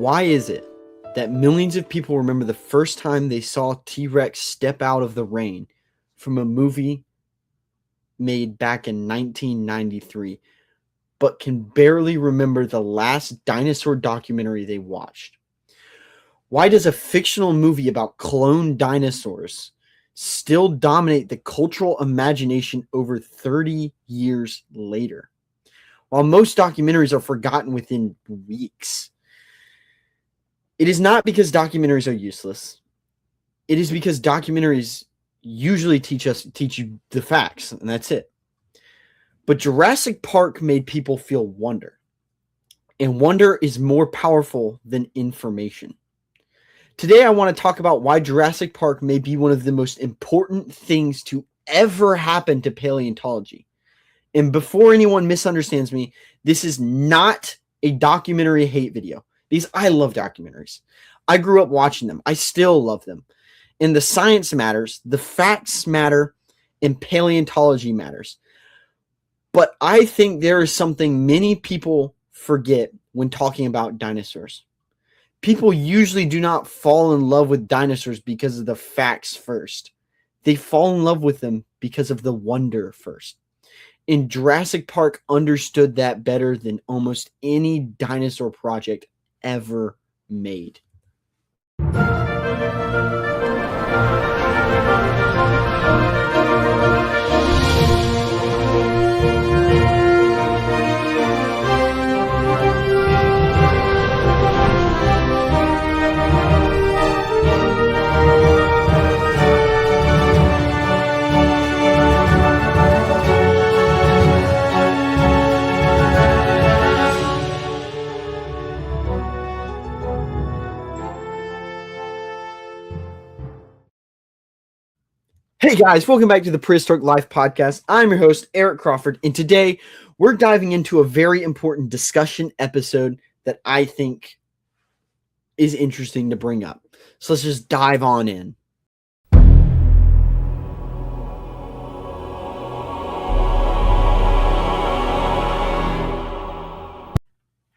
Why is it that millions of people remember the first time they saw T-Rex step out of the rain from a movie made back in 1993, but can barely remember the last dinosaur documentary they watched? Why does a fictional movie about cloned dinosaurs still dominate the cultural imagination over 30 years later? While most documentaries are forgotten within weeks, it is not because documentaries are useless. It is because documentaries usually teach you the facts, and that's it. But Jurassic Park made people feel wonder. And wonder is more powerful than information. Today, I want to talk about why Jurassic Park may be one of the most important things to ever happen to paleontology. And before anyone misunderstands me, this is not a documentary hate video. I love documentaries. I grew up watching them. I still love them. And the science matters, the facts matter, and paleontology matters. But I think there is something many people forget when talking about dinosaurs. People usually do not fall in love with dinosaurs because of the facts first. They fall in love with them because of the wonder first. And Jurassic Park understood that better than almost any dinosaur project ever made. Hey guys, welcome back to the Prehistoric Life Podcast. I'm your host, Eric Crawford, and today we're diving into a very important discussion episode that I think is interesting to bring up. So let's just dive on in.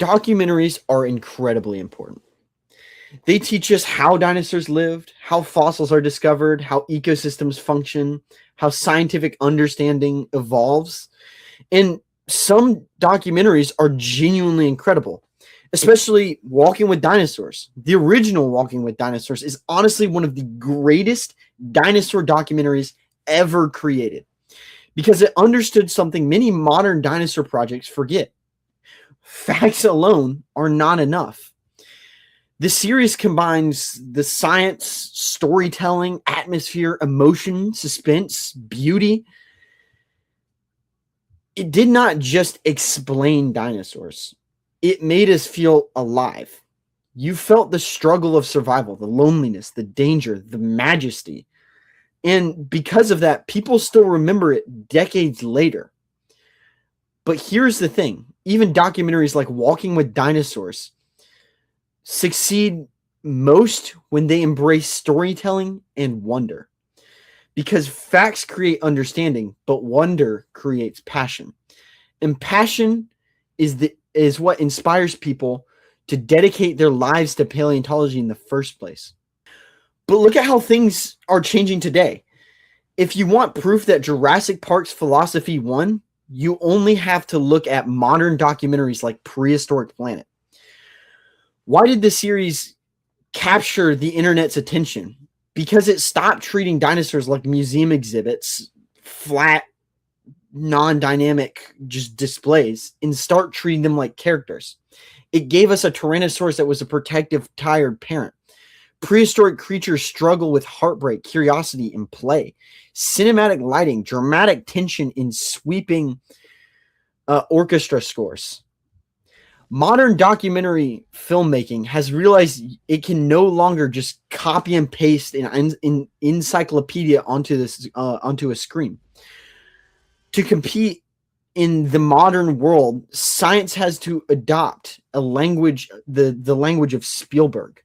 Documentaries are incredibly important. They teach us how dinosaurs lived, how fossils are discovered, how ecosystems function, how scientific understanding evolves. And some documentaries are genuinely incredible, especially Walking with Dinosaurs. The original Walking with Dinosaurs is honestly one of the greatest dinosaur documentaries ever created because it understood something many modern dinosaur projects forget. Facts alone are not enough. This series combines the science, storytelling, atmosphere, emotion, suspense, beauty. It did not just explain dinosaurs. It made us feel alive. You felt the struggle of survival, the loneliness, the danger, the majesty. And because of that, people still remember it decades later. But here's the thing. Even documentaries like Walking with Dinosaurs succeed most when they embrace storytelling and wonder. Because facts create understanding, but wonder creates passion. And passion is what inspires people to dedicate their lives to paleontology in the first place. But look at how things are changing today. If you want proof that Jurassic Park's philosophy won, you only have to look at modern documentaries like Prehistoric Planet. Why did the series capture the internet's attention? Because it stopped treating dinosaurs like museum exhibits, flat, non-dynamic just displays, and start treating them like characters. It gave us a Tyrannosaurus that was a protective, tired parent. Prehistoric creatures struggle with heartbreak, curiosity, and play. Cinematic lighting, dramatic tension in sweeping orchestra scores. Modern documentary filmmaking has realized it can no longer just copy and paste an encyclopedia onto a screen. To compete in the modern world, science has to adopt a language, the language of Spielberg.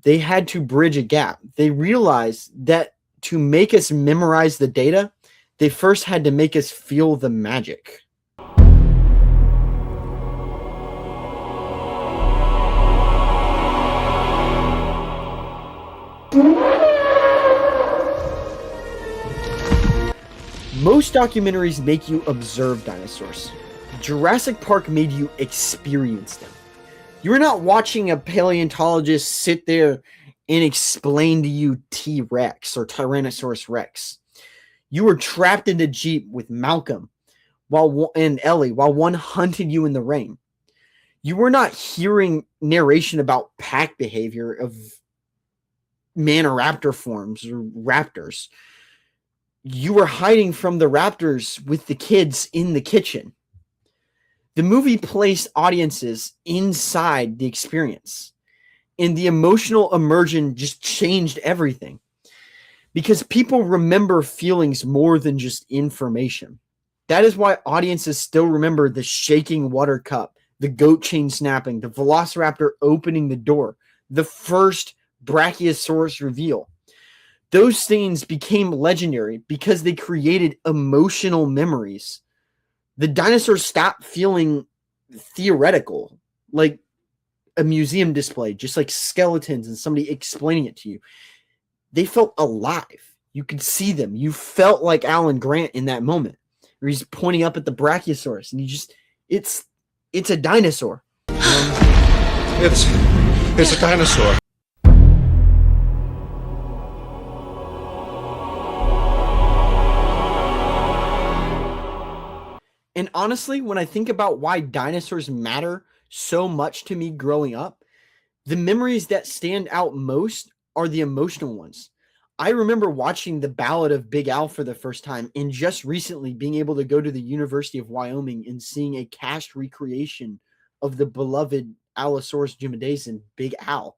They had to bridge a gap. They realized that to make us memorize the data, they first had to make us feel the magic. Most documentaries make you observe dinosaurs. Jurassic Park made you experience them. You were not watching a paleontologist sit there and explain to you T-Rex or Tyrannosaurus Rex. You were trapped in a Jeep with Malcolm and Ellie while one hunted you in the rain. You were not hearing narration about pack behavior of Maniraptor forms or raptors. You were hiding from the raptors with the kids in the kitchen. The movie placed audiences inside the experience, and the emotional immersion just changed everything because people remember feelings more than just information. That is why audiences still remember the shaking water cup, the goat chain snapping, the velociraptor opening the door, the first Brachiosaurus reveal. Those scenes became legendary because they created emotional memories. The dinosaurs stopped feeling theoretical, like a museum display, just like skeletons and somebody explaining it to you. They felt alive. You could see them. You felt like Alan Grant in that moment, where he's pointing up at the Brachiosaurus, and it's a dinosaur. It's a dinosaur. And honestly, when I think about why dinosaurs matter so much to me growing up, the memories that stand out most are the emotional ones. I remember watching The Ballad of Big Al for the first time, and just recently being able to go to the University of Wyoming and seeing a cast recreation of the beloved Allosaurus jumendazen, Big Al.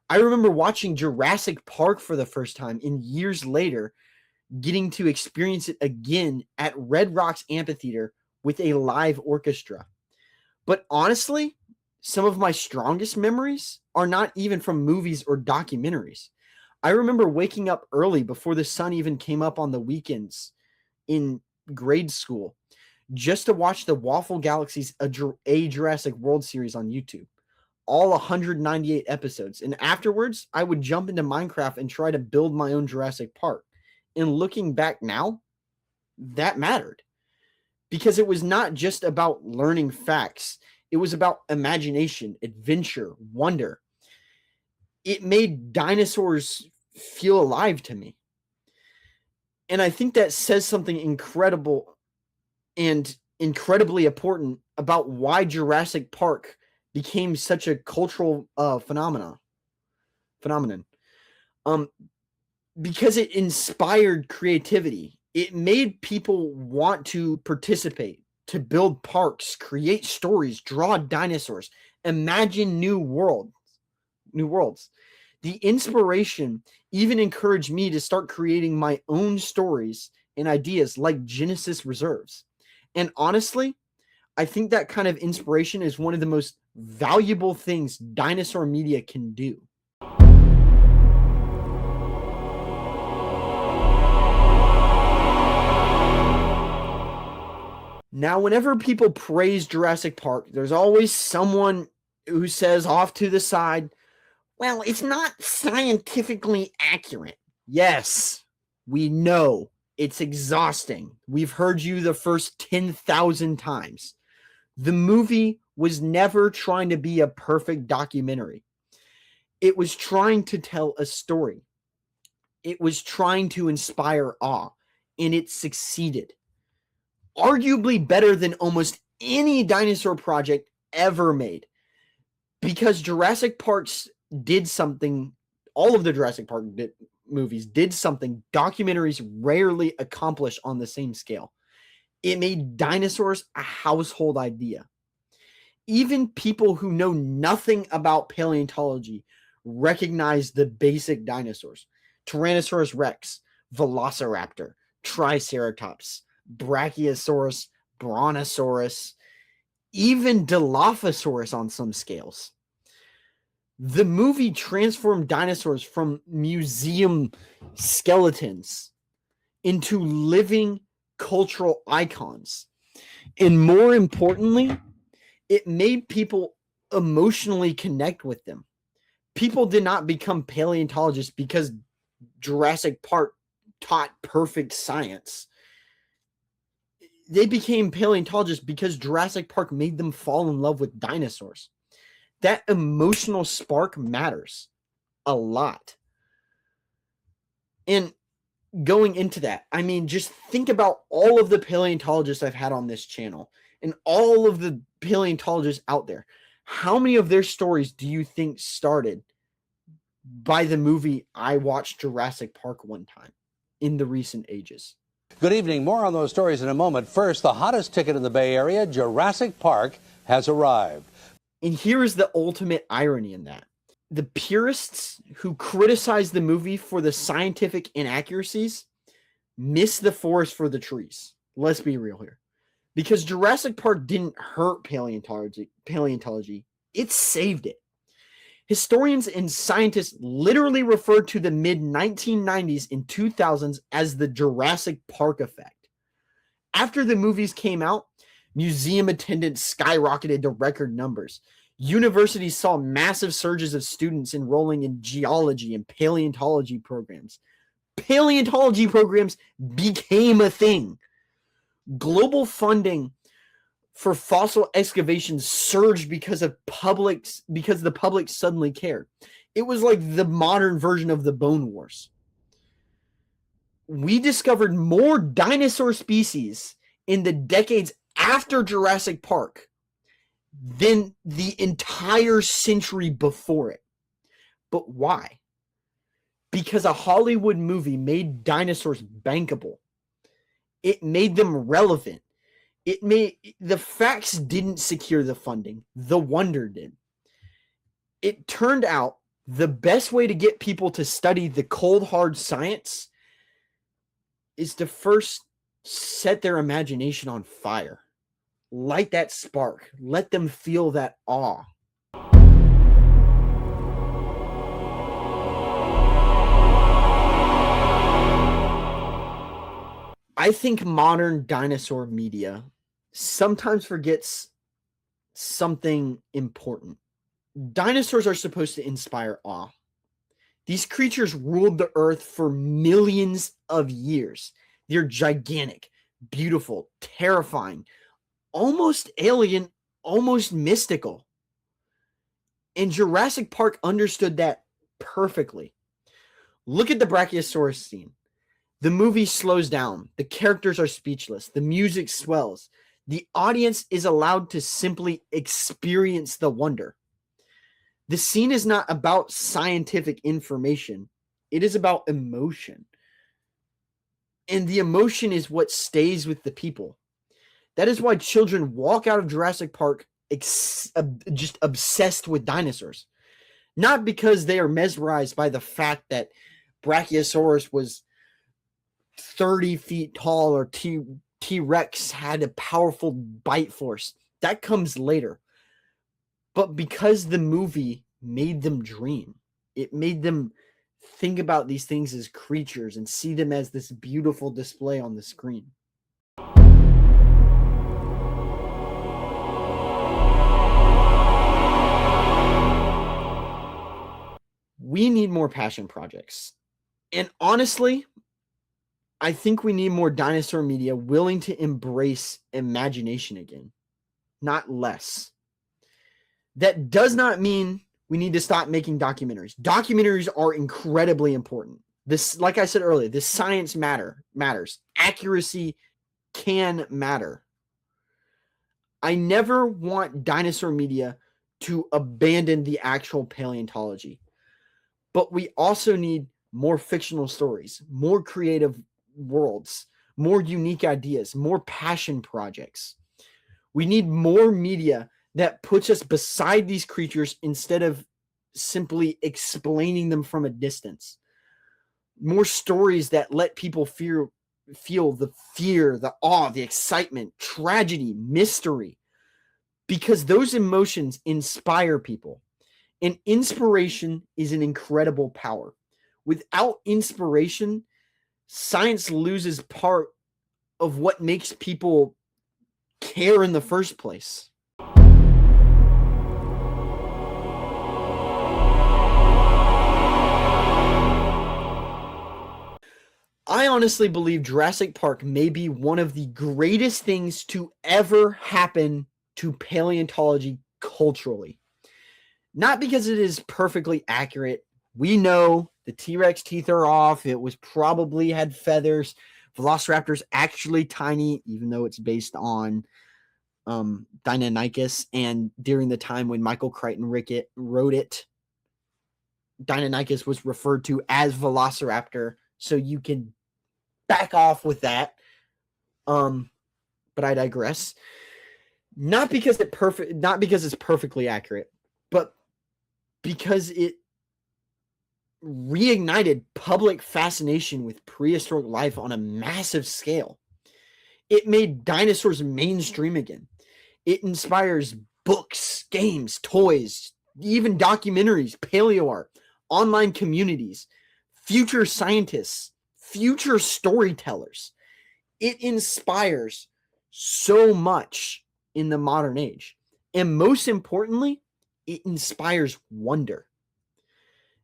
I remember watching Jurassic Park for the first time, and years later, getting to experience it again at Red Rocks Amphitheater with a live orchestra. But honestly, some of my strongest memories are not even from movies or documentaries. I remember waking up early before the sun even came up on the weekends in grade school just to watch the Waffle Galaxy's A Jurassic World series on YouTube. All 198 episodes. And afterwards, I would jump into Minecraft and try to build my own Jurassic Park. And looking back now, that mattered because it was not just about learning facts. It was about imagination, adventure, wonder. It made dinosaurs feel alive to me. And I think that says something incredible and incredibly important about why Jurassic Park became such a cultural phenomenon. Because it inspired creativity. It made people want to participate, to build parks, create stories, draw dinosaurs, imagine new worlds. The inspiration even encouraged me to start creating my own stories and ideas like Genesis Reserves. And honestly, I think that kind of inspiration is one of the most valuable things dinosaur media can do. Now, whenever people praise Jurassic Park, there's always someone who says off to the side, well, it's not scientifically accurate. Yes, we know it's exhausting. We've heard you the first 10,000 times. The movie was never trying to be a perfect documentary. It was trying to tell a story. It was trying to inspire awe, and it succeeded. Arguably better than almost any dinosaur project ever made. Because Jurassic Parks did something, all of the Jurassic Park movies did something documentaries rarely accomplish on the same scale. It made dinosaurs a household idea. Even people who know nothing about paleontology recognize the basic dinosaurs. Tyrannosaurus Rex, Velociraptor, Triceratops, Brachiosaurus, Brontosaurus, even Dilophosaurus on some scales. The movie transformed dinosaurs from museum skeletons into living cultural icons. And more importantly, it made people emotionally connect with them. People did not become paleontologists because Jurassic Park taught perfect science. They became paleontologists because Jurassic Park made them fall in love with dinosaurs. That emotional spark matters a lot. And going into that, I mean, just think about all of the paleontologists I've had on this channel and all of the paleontologists out there. How many of their stories do you think started by the movie I watched Jurassic Park one time in the recent ages? Good evening. More on those stories in a moment. First, the hottest ticket in the Bay Area, Jurassic Park, has arrived. And here is the ultimate irony in that. The purists who criticize the movie for the scientific inaccuracies miss the forest for the trees. Let's be real here. Because Jurassic Park didn't hurt paleontology, it saved it. Historians and scientists literally refer to the mid-1990s and 2000s as the Jurassic Park effect. After the movies came out, museum attendance skyrocketed to record numbers. Universities saw massive surges of students enrolling in geology and paleontology programs. Paleontology programs became a thing. Global funding for fossil excavations surged because the public suddenly cared. It was like the modern version of the Bone Wars. We discovered more dinosaur species in the decades after Jurassic Park than the entire century before it. But why? Because a Hollywood movie made dinosaurs bankable. It made them relevant. The facts didn't secure the funding. The wonder did. It turned out the best way to get people to study the cold, hard science is to first set their imagination on fire. Light that spark. Let them feel that awe. I think modern dinosaur media sometimes forgets something important. Dinosaurs are supposed to inspire awe. These creatures ruled the earth for millions of years. They're gigantic, beautiful, terrifying, almost alien, almost mystical. And Jurassic Park understood that perfectly. Look at the Brachiosaurus scene. The movie slows down. The characters are speechless. The music swells. The audience is allowed to simply experience the wonder. The scene is not about scientific information. It is about emotion. And the emotion is what stays with the people. That is why children walk out of Jurassic Park just obsessed with dinosaurs. Not because they are mesmerized by the fact that Brachiosaurus was 30 feet tall or T-Rex had a powerful bite force. That comes later. But because the movie made them dream, it made them think about these things as creatures and see them as this beautiful display on the screen. We need more passion projects. And honestly, I think we need more dinosaur media willing to embrace imagination again, not less. That does not mean we need to stop making documentaries. Documentaries are incredibly important. This, like I said earlier, this science matters. Accuracy can matter. I never want dinosaur media to abandon the actual paleontology. But we also need more fictional stories, more creative worlds, more unique ideas, more passion projects. We need more media that puts us beside these creatures instead of simply explaining them from a distance. More stories that let people feel the fear, the awe, the excitement, tragedy, mystery, because those emotions inspire people. And inspiration is an incredible power. Without inspiration, science loses part of what makes people care in the first place. I honestly believe Jurassic Park may be one of the greatest things to ever happen to paleontology culturally. Not because it is perfectly accurate. We know the T-Rex teeth are off. It was probably had feathers. Velociraptor's actually tiny, even though it's based on Deinonychus. And during the time when Michael Crichton wrote it, Deinonychus was referred to as Velociraptor. So you can back off with that. But I digress. Not because it's perfectly accurate, but because it reignited public fascination with prehistoric life on a massive scale. It made dinosaurs mainstream again. It inspires books, games, toys, even documentaries, paleo art, online communities, future scientists, future storytellers. It inspires so much in the modern age. And most importantly, it inspires wonder.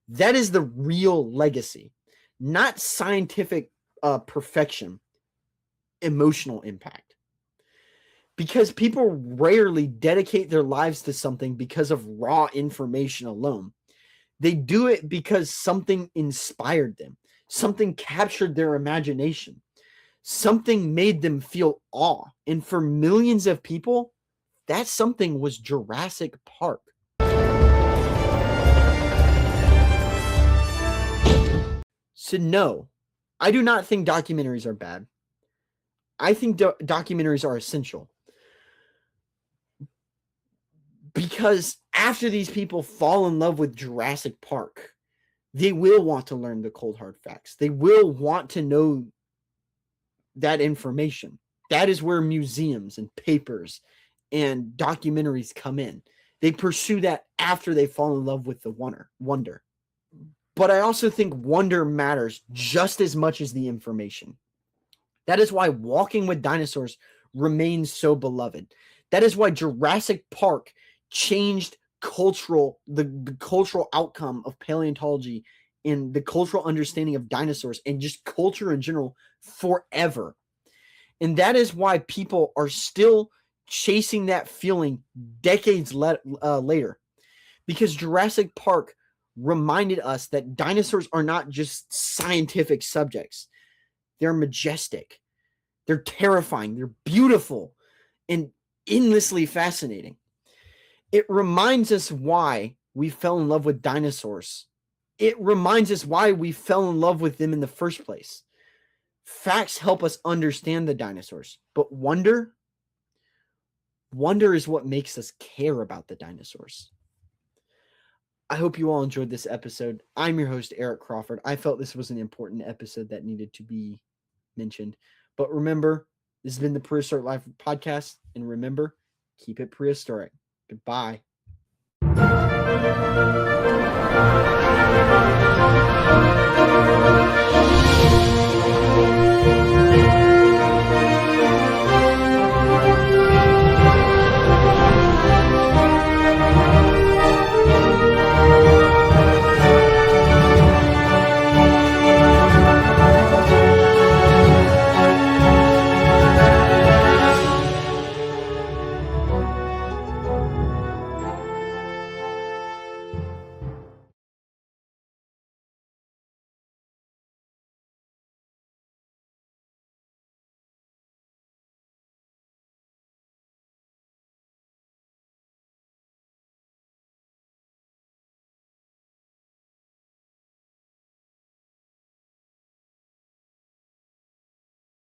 That is the real legacy, not scientific perfection, emotional impact. Because people rarely dedicate their lives to something because of raw information alone. They do it because something inspired them, something captured their imagination, something made them feel awe. And for millions of people, that something was Jurassic Park. So no, I do not think documentaries are bad. I think documentaries are essential. Because after these people fall in love with Jurassic Park, they will want to learn the cold hard facts. They will want to know that information. That is where museums and papers and documentaries come in. They pursue that after they fall in love with the wonder. But I also think wonder matters just as much as the information. That is why Walking with Dinosaurs remains so beloved. That is why Jurassic Park changed the cultural outcome of paleontology and the cultural understanding of dinosaurs and just culture in general forever. And that is why people are still chasing that feeling decades later. Because Jurassic Park reminded us that dinosaurs are not just scientific subjects. They're majestic. They're terrifying. They're beautiful and endlessly fascinating. It reminds us why we fell in love with dinosaurs. It reminds us why we fell in love with them in the first place. Facts help us understand the dinosaurs, but wonder is what makes us care about the dinosaurs. I hope you all enjoyed this episode. I'm your host, Eric Crawford. I felt this was an important episode that needed to be mentioned. But remember, this has been the Prehistoric Life podcast. And remember, keep it prehistoric. Goodbye.